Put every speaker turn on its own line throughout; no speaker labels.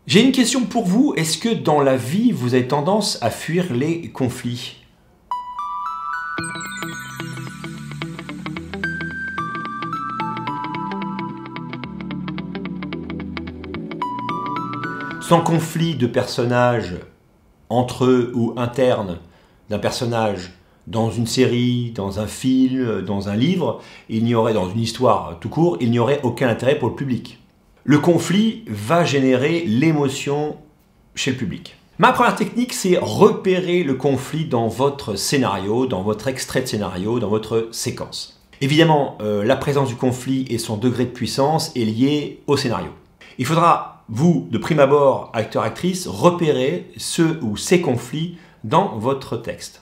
J'ai une question pour vous. Est-ce que dans la vie, vous avez tendance à fuir les conflits ? Sans conflit de personnages entre eux ou interne d'un personnage dans une série, dans un film, dans un livre, il n'y aurait, dans une histoire tout court, il n'y aurait aucun intérêt pour le public. Le conflit va générer l'émotion chez le public. Ma première technique, c'est repérer le conflit dans votre scénario, dans votre extrait de scénario, dans votre séquence. Évidemment, la présence du conflit et son degré de puissance est liée au scénario. Il faudra, vous, de prime abord, acteur-actrice, repérer ce ou ces conflits dans votre texte.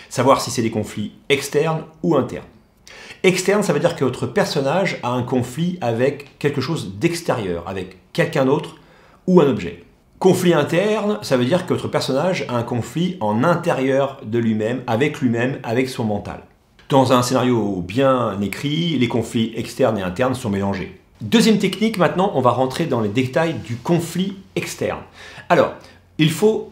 Savoir si c'est des conflits externes ou internes. Externe, ça veut dire que votre personnage a un conflit avec quelque chose d'extérieur, avec quelqu'un d'autre ou un objet. Conflit interne, ça veut dire que votre personnage a un conflit en intérieur de lui-même, avec son mental. Dans un scénario bien écrit, les conflits externes et internes sont mélangés. Deuxième technique, maintenant, on va rentrer dans les détails du conflit externe. Alors, il faut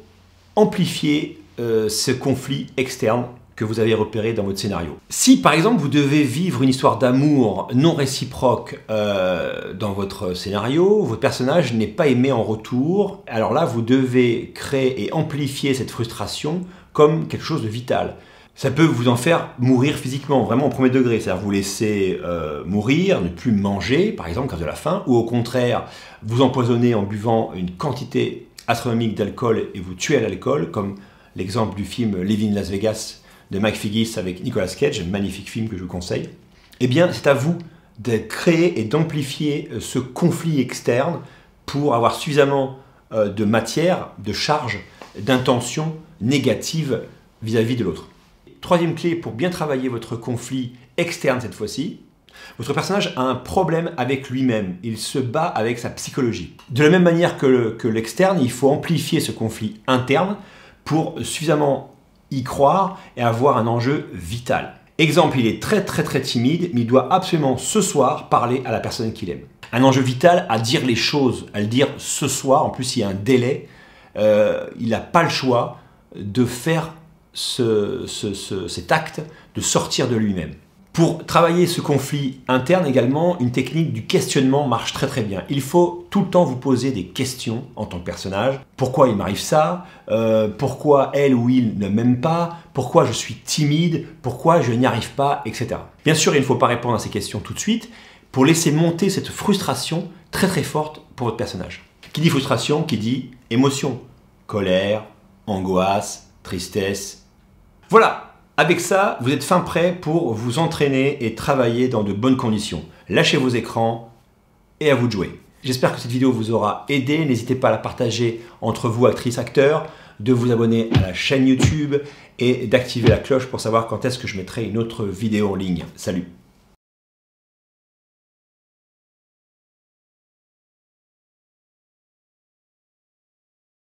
amplifier ce conflit externe que vous avez repéré dans votre scénario. Si par exemple vous devez vivre une histoire d'amour non réciproque dans votre scénario, votre personnage n'est pas aimé en retour, alors là vous devez créer et amplifier cette frustration comme quelque chose de vital. Ça peut vous en faire mourir physiquement, vraiment au premier degré, c'est-à-dire vous laisser mourir, ne plus manger par exemple quand vous avez la faim, ou au contraire vous empoisonner en buvant une quantité astronomique d'alcool et vous tuer à l'alcool, comme l'exemple du film Living Las Vegas de Mike Figgis avec Nicolas Cage, un magnifique film que je vous conseille. Eh bien, c'est à vous de créer et d'amplifier ce conflit externe pour avoir suffisamment de matière, de charge, d'intention négative vis-à-vis de l'autre. Troisième clé pour bien travailler votre conflit externe cette fois-ci, votre personnage a un problème avec lui-même, il se bat avec sa psychologie. De la même manière que l'externe, il faut amplifier ce conflit interne pour suffisamment y croire et avoir un enjeu vital. Exemple, il est très timide, mais il doit absolument ce soir parler à la personne qu'il aime. Un enjeu vital à dire les choses, à le dire ce soir, en plus il y a un délai, il n'a pas le choix de faire cet acte de sortir de lui-même. Pour travailler ce conflit interne également, une technique du questionnement marche très bien. Il faut tout le temps vous poser des questions en tant que personnage. Pourquoi il m'arrive ça? Pourquoi elle ou il ne m'aime pas? Pourquoi je suis timide? Pourquoi je n'y arrive pas? Etc. Bien sûr, il ne faut pas répondre à ces questions tout de suite pour laisser monter cette frustration très forte pour votre personnage. Qui dit frustration, qui dit émotion, colère, angoisse, tristesse. Voilà! Avec ça, vous êtes fin prêt pour vous entraîner et travailler dans de bonnes conditions. Lâchez vos écrans et à vous de jouer. J'espère que cette vidéo vous aura aidé. N'hésitez pas à la partager entre vous, actrices, acteurs, de vous abonner à la chaîne YouTube et d'activer la cloche pour savoir quand est-ce que je mettrai une autre vidéo en ligne. Salut!